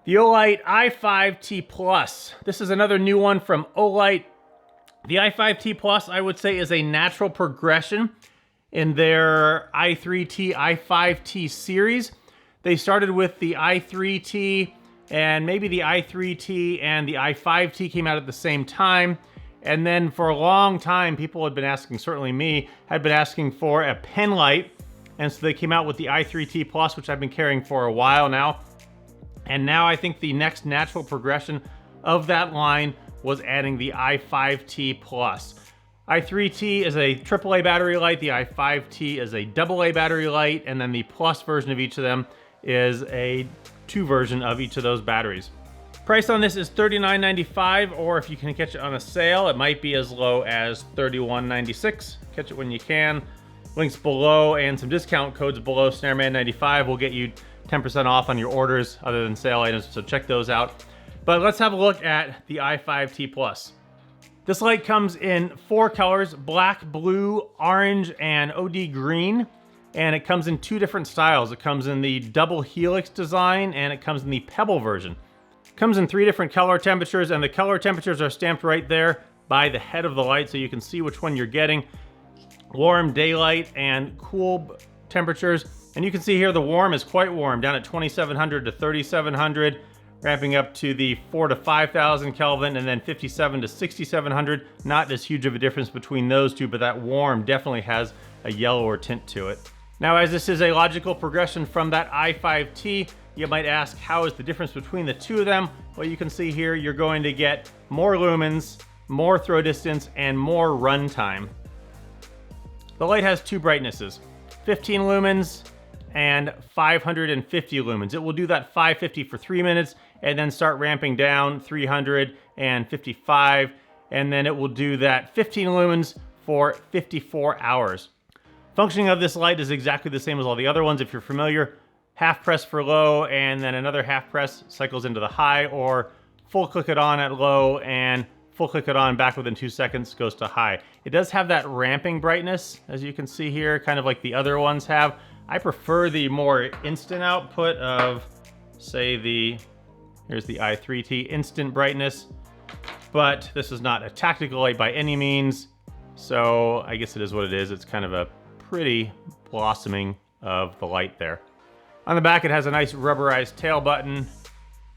The Olight i5T Plus. This is another new one from Olight. The i5T Plus, I would say, is a natural progression in their i3T, i5T series. They started with the i3T, and maybe the i3T and the i5T came out at the same time. And then for a long time, people had been asking, certainly me, had been asking for a Penlight. And so they came out with the i3T Plus, which I've been carrying for a while now. And now I think the next natural progression of that line was adding the i5T Plus. i3T is a AAA battery light, the i5T is a AA battery light, and then the Plus version of each of them is a 2 version of each of those batteries. Price on this is $39.95, or if you can catch it on a sale, it might be as low as $31.96. Catch it when you can. Links below and some discount codes below. Snareman95 will get you 10% off on your orders other than sale items, so check those out. But let's have a look at the i5T Plus. This light comes in 4 colors, black, blue, orange, and OD green. And it comes in 2 different styles. It comes in the double helix design, and it comes in the pebble version. It comes in 3 different color temperatures, and the color temperatures are stamped right there by the head of the light, so you can see which one you're getting. Warm, daylight, and cool temperatures. And you can see here the warm is quite warm, down at 2700 to 3700, ramping up to the 4,000 to 5,000 Kelvin, and then 57 to 6700. Not as huge of a difference between those two, but that warm definitely has a yellower tint to it. Now, as this is a logical progression from that i5T, you might ask, how is the difference between the two of them? Well, you can see here, you're going to get more lumens, more throw distance, and more run time. The light has 2 brightnesses, 15 lumens and 550 lumens. It will do that 550 for 3 minutes and then start ramping down 355, and then it will do that 15 lumens for 54 hours. Functioning of this light is exactly the same as all the other ones. If you're familiar, half press for low and then another half press cycles into the high, or full click it on at low and full click it on back within 2 seconds goes to high. It does have that ramping brightness, as you can see here, kind of like the other ones have. I prefer the more instant output of, say, here's the i3T instant brightness, but this is not a tactical light by any means, so I guess it is what it is. It's kind of a pretty blossoming of the light there. On the back, it has a nice rubberized tail button,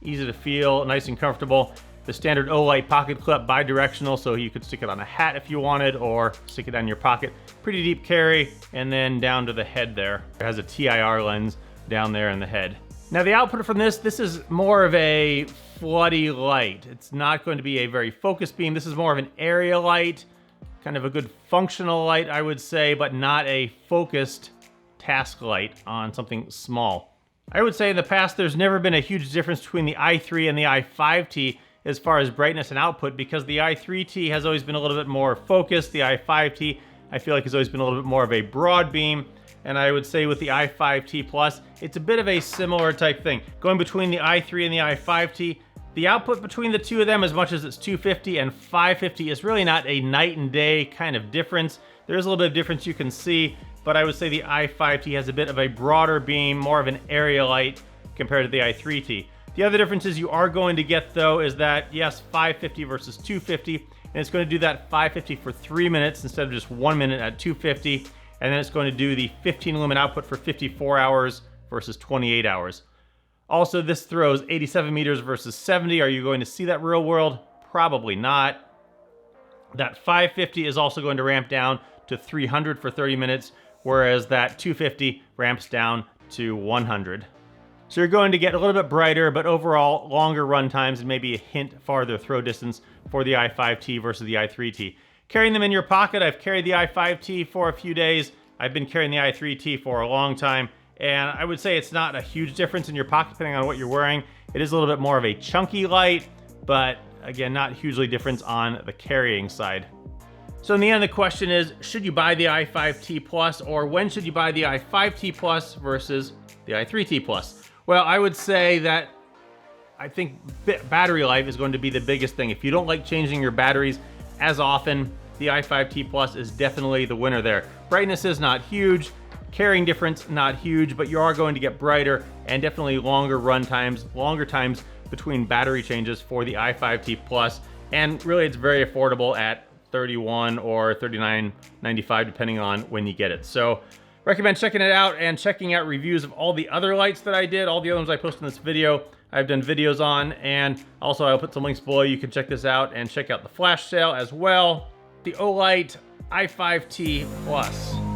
easy to feel, nice and comfortable. The standard Olight pocket clip, bi-directional, so you could stick it on a hat if you wanted, or stick it down your pocket. Pretty deep carry, and then down to the head there. It has a TIR lens down there in the head. Now the output from this is more of a floody light. It's not going to be a very focused beam. This is more of an area light, kind of a good functional light, I would say, but not a focused task light on something small. I would say in the past, there's never been a huge difference between the i3 and the i5T as far as brightness and output, because the i3T has always been a little bit more focused. The i5T, I feel like, has always been a little bit more of a broad beam. And I would say with the i5T Plus, it's a bit of a similar type thing. Going between the i3 and the i5T, the output between the two of them, as much as it's 250 and 550, is really not a night and day kind of difference. There is a little bit of difference you can see, but I would say the i5T has a bit of a broader beam, more of an area light compared to the i3T. The other differences you are going to get, though, is that, yes, 550 versus 250, and it's going to do that 550 for 3 minutes instead of just 1 minute at 250, and then it's going to do the 15 lumen output for 54 hours versus 28 hours. Also, this throws 87 meters versus 70. Are you going to see that real world? Probably not. That 550 is also going to ramp down to 300 for 30 minutes, whereas that 250 ramps down to 100. So you're going to get a little bit brighter, but overall longer run times and maybe a hint farther throw distance for the i5T versus the i3T. Carrying them in your pocket, I've carried the i5T for a few days. I've been carrying the i3T for a long time, and I would say it's not a huge difference in your pocket depending on what you're wearing. It is a little bit more of a chunky light, but again, not hugely different on the carrying side. So in the end, the question is, should you buy the i5T Plus, or when should you buy the i5T Plus versus the i3T Plus? Well, I would say that I think battery life is going to be the biggest thing. If you don't like changing your batteries as often, the i5T Plus is definitely the winner there. Brightness is not huge, carrying difference not huge, but you are going to get brighter and definitely longer run times, longer times between battery changes for the i5T Plus, and really it's very affordable at $31 or $39.95 depending on when you get it. So recommend checking it out and checking out reviews of all the other lights that I did, all the other ones I posted in this video. I've done videos on, and also I'll put some links below. You can check this out and check out the flash sale as well. The Olight i5T Plus.